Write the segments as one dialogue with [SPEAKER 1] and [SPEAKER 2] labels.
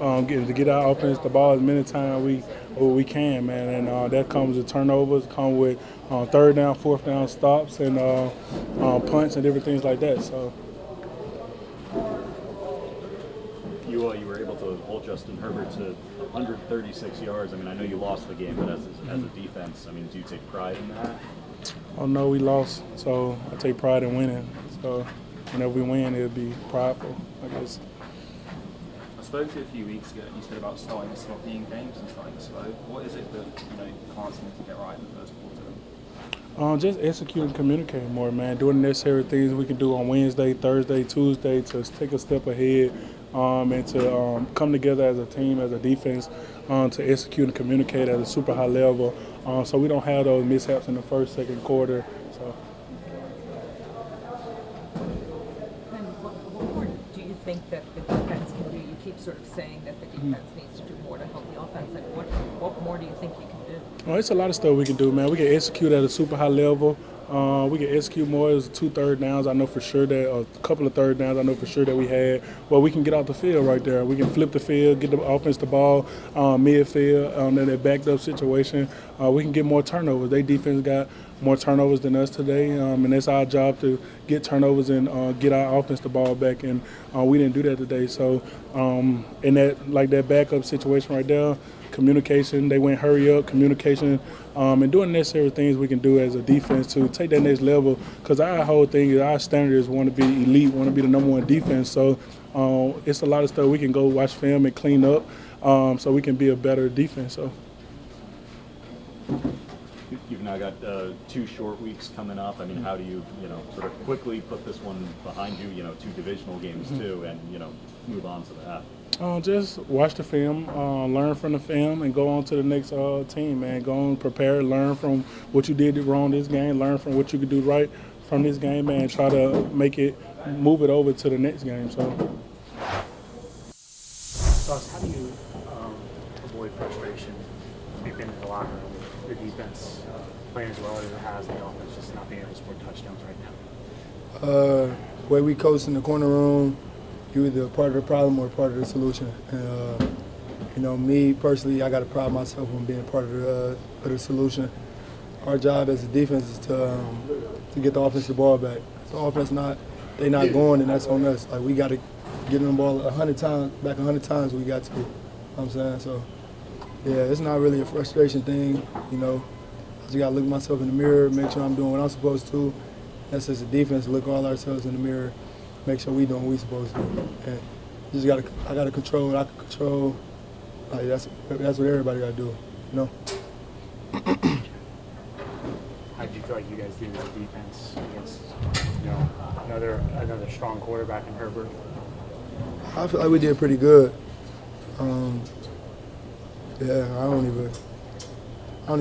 [SPEAKER 1] getting to get our offense the ball as many times we can, man. And that comes with turnovers, come with third down, fourth down stops, and punts and different things like that. So.
[SPEAKER 2] You were able to hold Justin Herbert to 136 yards. I mean, I know you lost the game, but as a defense, I mean, do you take pride in that?
[SPEAKER 1] Oh, no, we lost, so I take pride in winning. So whenever we win, it'll be prideful, I guess.
[SPEAKER 3] I spoke to you a few weeks ago, and you said about starting to sloppy in games and starting to slow. What is it that you can't seem to get right in the first quarter?
[SPEAKER 1] Just execute and communicate more, man. Doing the necessary things we can do on Wednesday, Thursday, Tuesday to take a step ahead and to come together as a team, as a defense, to execute and communicate at a super high level so we don't have those mishaps in the first, second quarter. So.
[SPEAKER 4] And what more do you think that the defense can do? You keep sort of saying that the defense needs to do more to help the offense. Like what more do you think you can do?
[SPEAKER 1] Well, it's a lot of stuff we can do, man. We can execute at a super high level. We can execute more. It's 2 third downs. I know for sure that a couple of third downs. I know for sure that we had. Well, we can get off the field right there. We can flip the field, get the offense the ball midfield in that backed up situation. We can get more turnovers. They defense got more turnovers than us today, and it's our job to get turnovers and get our offense the ball back. And we didn't do that today. So in that backup situation right there. Communication, they went hurry up, communication, and doing necessary things we can do as a defense to take that next level. Because our whole thing is our standard is want to be elite, want to be the number one defense. So it's a lot of stuff we can go watch film and clean up so we can be a better defense. So.
[SPEAKER 2] You've now got 2 short weeks coming up. I mean, how do you, sort of quickly put this one behind you, 2 divisional games too, and, move on to that?
[SPEAKER 1] Just watch the film, learn from the film, and go on to the next team, man. Go on, prepare, learn from what you did wrong this game, learn from what you could do right from this game, man, and try to move it over to the next game. So,
[SPEAKER 5] how do you avoid frustration? We've been in the locker room, the defense playing as well as it has, the offense just not being able to score touchdowns right now.
[SPEAKER 6] The way we coach in the corner room, you're either part of the problem or part of the solution. And, me personally, I got to pride myself on being part of the solution. Our job as a defense is to get the offensive ball back. If the offense they not going, and that's on us. Like we got to get them the ball 100 times. We got to. You know what I'm saying? So, yeah, it's not really a frustration thing. I just got to look myself in the mirror, make sure I'm doing what I'm supposed to. That's as a defense, look all ourselves in the mirror. Make sure we doing what we supposed to do. And I gotta control what I can control. Like that's what everybody gotta do,
[SPEAKER 5] How did you feel like you guys did as a defense against, another strong quarterback in Herbert?
[SPEAKER 6] I feel like we did pretty good. I don't even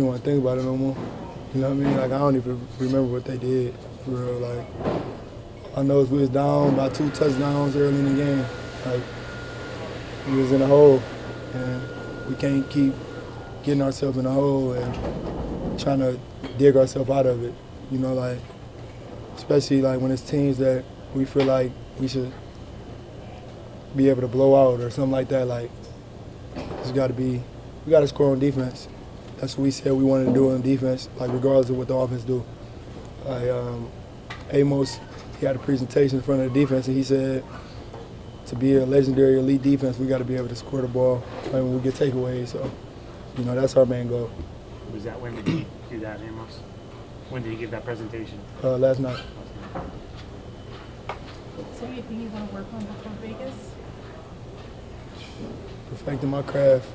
[SPEAKER 6] want to think about it no more. You know what I mean? Like I don't even remember what they did for real. Like. I know we was down by 2 touchdowns early in the game. Like, we was in a hole, and we can't keep getting ourselves in a hole and trying to dig ourselves out of it. Especially like when it's teams that we feel like we should be able to blow out or something like that. Like, we got to score on defense. That's what we said we wanted to do on defense, like regardless of what the offense do. Amos. He had a presentation in front of the defense, and he said, to be a legendary elite defense, we got to be able to score the ball when we get takeaways. So, that's our main goal.
[SPEAKER 5] When did you do that, Amos? When did you give that presentation?
[SPEAKER 6] Last night.
[SPEAKER 4] So anything you want to work on before Vegas?
[SPEAKER 6] Perfecting my craft.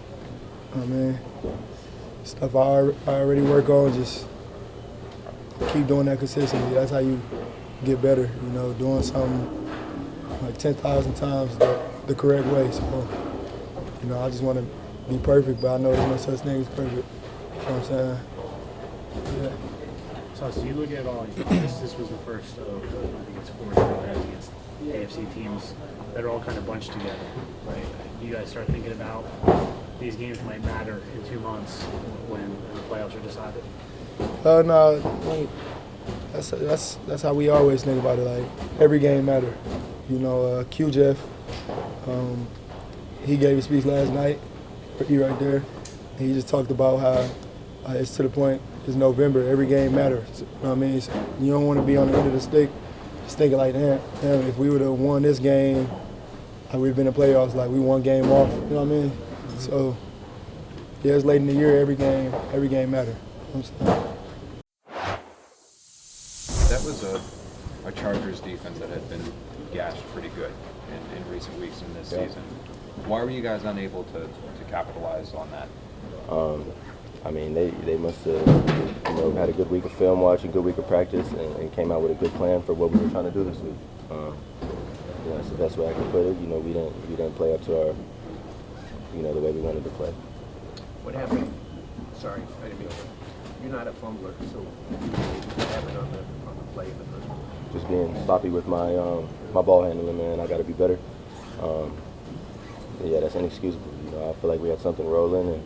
[SPEAKER 6] Stuff I already work on, just keep doing that consistently. That's how you get better, doing something like 10,000 times the correct way. So, I just want to be perfect, but I know there's no such thing as perfect. You know what I'm saying? Yeah.
[SPEAKER 5] So you look at all, this was the first of, I think it's 4 against AFC teams that are all kind of bunched together, right? You guys start thinking about these games might matter in 2 months when the playoffs are decided?
[SPEAKER 6] No. That's how we always think about it. Like every game matter. Q Jeff, he gave his speech last night, he right there. And he just talked about how it's to the point, it's November, every game matters. You know what I mean? You don't want to be on the end of the stick, just thinking like, damn, if we would have won this game, we'd have been in the playoffs, like we one game off, you know what I mean? So, yeah, it's late in the year, every game matters. You know what I'm saying?
[SPEAKER 7] That was a Chargers defense that had been gashed pretty good in recent weeks in this season. Why were you guys unable to capitalize on that?
[SPEAKER 8] I mean, they must have had a good week of film watching, good week of practice, and came out with a good plan for what we were trying to do this week. That's the best way I can put it. We didn't play up to our, the way we wanted to play.
[SPEAKER 9] What happened? Sorry, I didn't mean to. You're not a fumbler, so what happened on the play in the first one?
[SPEAKER 8] Just being sloppy with my ball handling, man. I got to be better. Yeah, that's inexcusable. I feel like we had something rolling, and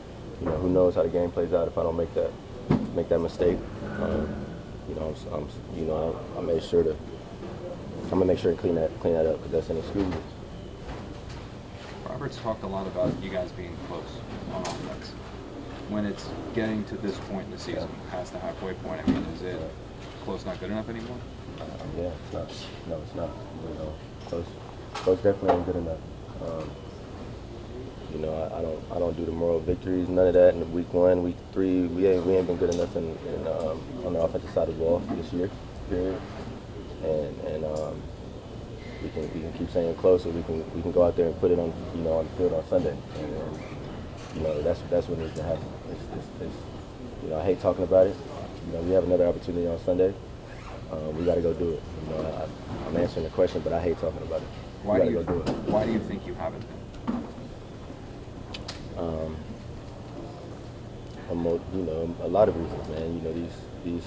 [SPEAKER 8] who knows how the game plays out if I don't make that mistake. I made sure to. I'm gonna make sure and clean that up because that's inexcusable.
[SPEAKER 7] Roberts talked a lot about you guys being close on offense. When it's getting to this point in the season, past the halfway point, I mean, is it close not good enough anymore?
[SPEAKER 8] Yeah, it's not. No, it's not. Close definitely ain't good enough. I don't do the moral victories, none of that. In week 1, week 3, we ain't been good enough on the offensive side of the ball this year, period. And we can keep saying close, so we can go out there and put it on on the field on Sunday. And that's what needs to happen. I hate talking about it. We have another opportunity on Sunday. We got to go do it. I'm answering the question, but I hate talking about it.
[SPEAKER 7] Why do you think you haven't been?
[SPEAKER 8] A lot of reasons, man. These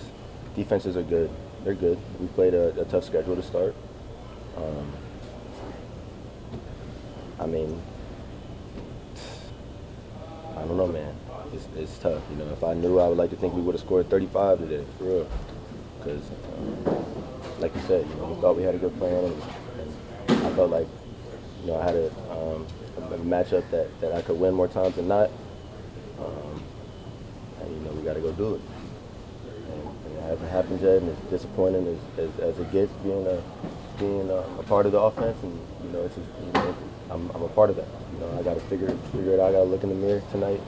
[SPEAKER 8] defenses are good. They're good. We played a tough schedule to start. I don't know, man. It's tough. If I knew, I would like to think we would have scored 35 today, for real. Because, like you said, we thought we had a good plan, and I felt like, I had a matchup that I could win more times than not. And we got to go do it. And it hasn't happened yet, and it's disappointing as it gets being a part of the offense. And it's just, I'm a part of that. I got to figure it out. I got to look in the mirror tonight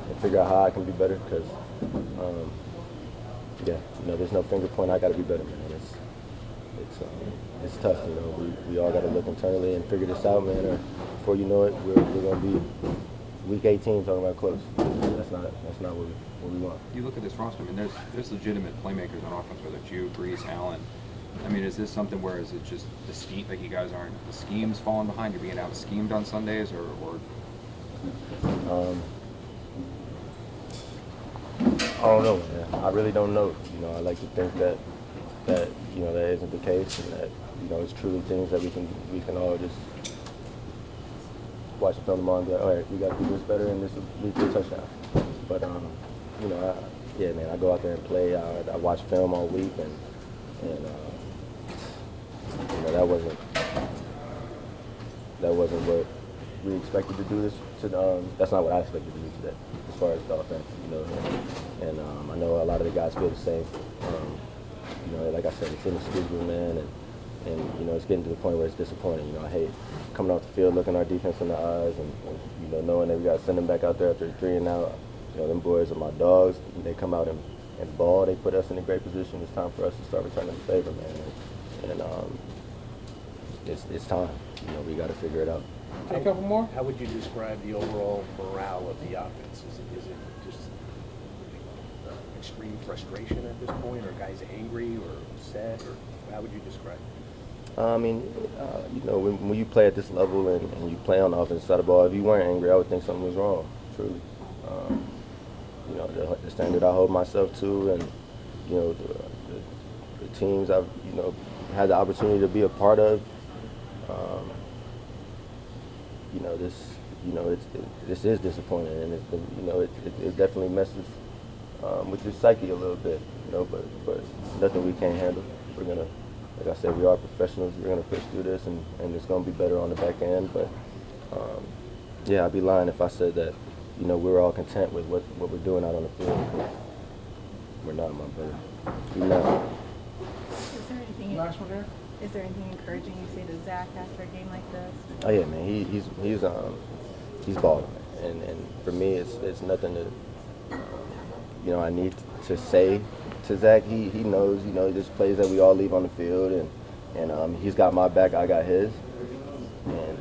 [SPEAKER 8] and figure out how I can be better. Because there's no finger point. I got to be better, man. It's tough. We all got to look internally and figure this out, man. Or before you know it, we're gonna be week 18 talking about close. That's not what we want.
[SPEAKER 7] You look at this roster. I mean, there's legitimate playmakers on offense, whether it's you, Breece, Allen. I mean, is this something where is it just the scheme, like you guys aren't the schemes falling behind? You're being out schemed on Sundays, or?
[SPEAKER 8] I don't know, man. I really don't know. I like to think that that isn't the case, and that it's truly things that we can all just watch the film tomorrow and be like, all right, we got to do this better, and this will lead to a touchdown. But man, I go out there and play. I watch film all week, and that wasn't what we expected to do this. That's not what I expected to do today, as far as the offense. And I know a lot of the guys feel the same. Like I said, it's inexcusable, man, and it's getting to the point where it's disappointing. I hate coming off the field, looking our defense in the eyes, and knowing that we got to send them back out there after 3 and out. Them boys are my dogs. They come out and ball. They put us in a great position. It's time for us to start returning the favor, man. And it's time. We got to figure it out.
[SPEAKER 1] Take a couple more.
[SPEAKER 9] How would you describe the overall morale of the offense? Is it just extreme frustration at this point, or guys angry or upset, or how would you describe it?
[SPEAKER 8] I mean, when you play at this level and you play on the offensive side of the ball, if you weren't angry, I would think something was wrong, truly. The standard I hold myself to, and the teams I've had the opportunity to be a part of. This is disappointing, and it definitely messes with your psyche a little bit, but nothing we can't handle. We're gonna, like I said, we are professionals. We're gonna push through this, and it's gonna be better on the back end. But Yeah, I'd be lying if I said that, you know, we're all content with what we're doing out on the field. We're not, my brother. We're not.
[SPEAKER 10] Is there anything? Last one there. Is there anything encouraging you say to Zach after a game like this?
[SPEAKER 8] Oh yeah, man. He's balling, and for me, it's nothing to, you know, I need to say to Zach. He knows, you know, just plays that we all leave on the field, and he's got my back, I got his, and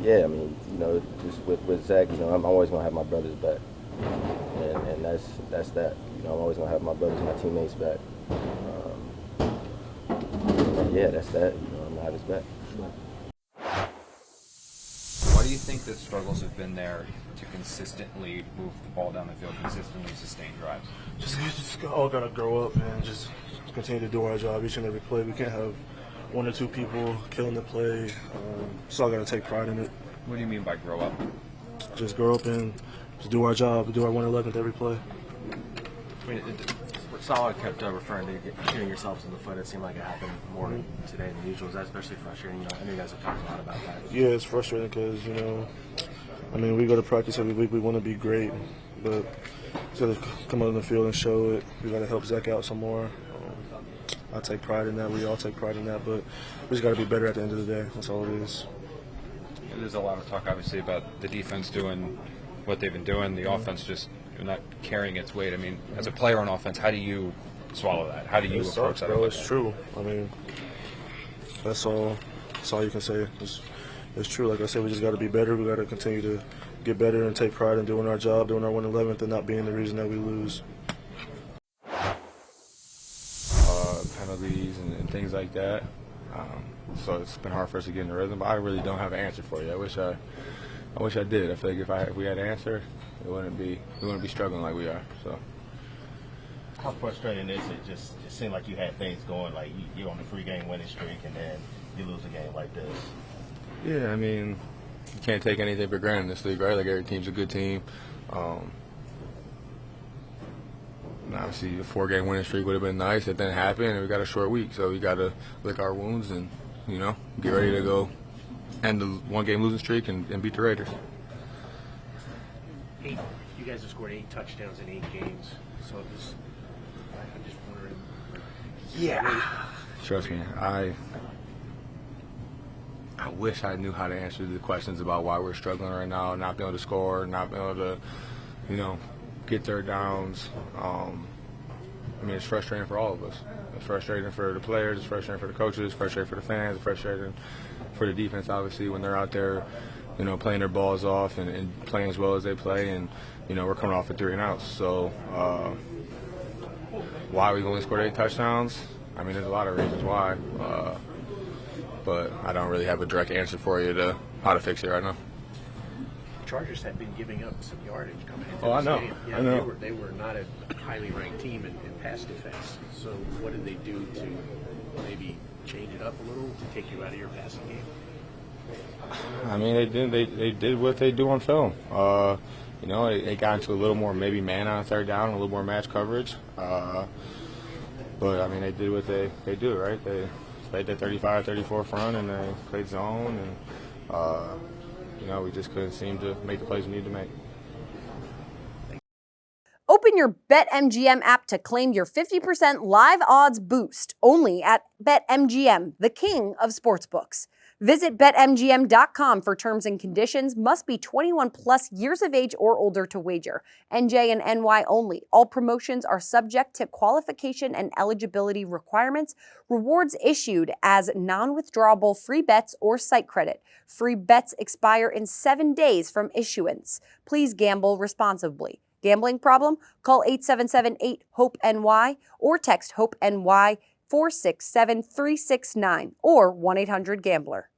[SPEAKER 8] yeah, I mean, you know, just with Zach, you know, I'm always gonna have my brother's back, and that's that. You know, I'm always gonna have my brothers, my teammates back. Yeah, that's that. You know, I'm gonna have his back.
[SPEAKER 7] Why do you think the struggles have been there to consistently move the ball down the field, consistently sustain drives?
[SPEAKER 11] Just all gotta grow up and just continue to do our job each and every play. We can't have one or two people killing the play. So I gotta take pride in it.
[SPEAKER 7] What do you mean by grow up?
[SPEAKER 11] Just grow up and just do our job, do our 111th every play.
[SPEAKER 12] I mean, Salah kept referring to shooting yourselves in the foot. It seemed like it happened more today than usual. Is that especially frustrating? You know, I know you guys have talked a lot about that.
[SPEAKER 11] Yeah, it's frustrating because, you know, I mean, we go to practice every week. We want to be great, but instead of come out on the field and show it, we got to help Zach out some more. I take pride in that. We all take pride in that, but we just got to be better at the end of the day. That's all it is.
[SPEAKER 7] There's a lot of talk, obviously, about the defense doing what they've been doing, the offense just not carrying its weight. I mean, as a player on offense, how do you swallow that? How do you approach that?
[SPEAKER 11] Bro, it's true. I mean, that's all you can say. It's true. Like I said, we just got to be better. We got to continue to get better and take pride in doing our job, doing our 111th, and not being the reason that we lose.
[SPEAKER 13] Penalties and things like that. So it's been hard for us to get in the rhythm, but I really don't have an answer for you. I wish I did. I feel like if we had an answer, we wouldn't be struggling like we are. So.
[SPEAKER 14] How frustrating is it? Just it seemed like you had things going, like you're on the 3-game winning streak, and then you lose a game like this.
[SPEAKER 13] Yeah, I mean, you can't take anything for granted in this league, right? Like every team's a good team. And obviously, a 4-game winning streak would have been nice. It didn't happen, and we got a short week, so we got to lick our wounds and, you know, get ready to go end the 1-game losing streak and beat the Raiders.
[SPEAKER 12] You guys have scored 8 touchdowns in 8 games, so I'm just wondering.
[SPEAKER 13] Yeah. Trust me, I wish I knew how to answer the questions about why we're struggling right now, not being able to score, not being able to, you know, get third downs. I mean, it's frustrating for all of us. It's frustrating for the players, it's frustrating for the coaches, it's frustrating for the fans, it's frustrating for the defense, obviously, when they're out there, you know, playing their balls off and playing as well as they play, and, you know, we're coming off of 3 and outs. So why we've only scored 8 touchdowns, I mean, there's a lot of reasons why, but I don't really have a direct answer for you to how to fix it right now.
[SPEAKER 9] Chargers have been giving up some yardage coming into
[SPEAKER 13] Oh, I
[SPEAKER 9] this
[SPEAKER 13] know.
[SPEAKER 9] game. Yeah,
[SPEAKER 13] I know.
[SPEAKER 9] They were not a highly ranked team in pass defense. So what did they do to maybe change it up a little to take you out of your passing game?
[SPEAKER 13] I mean, they did what they do on film. You know, they got into a little more maybe man on 3rd down, a little more match coverage. But I mean, they did what they do, right? They played their 35-34 front, and they played zone, and you know, we just couldn't seem to make the plays we needed to make.
[SPEAKER 15] Open your BetMGM app to claim your 50% live odds boost only at BetMGM, the king of sportsbooks. Visit BetMGM.com for terms and conditions. Must be 21 plus years of age or older to wager. NJ and NY only. All promotions are subject to qualification and eligibility requirements. Rewards issued as non-withdrawable free bets or site credit. Free bets expire in 7 days from issuance. Please gamble responsibly. Gambling problem? Call 877-8-HOPE-NY or text HOPE-NY 467-369 or 1-800-GAMBLER.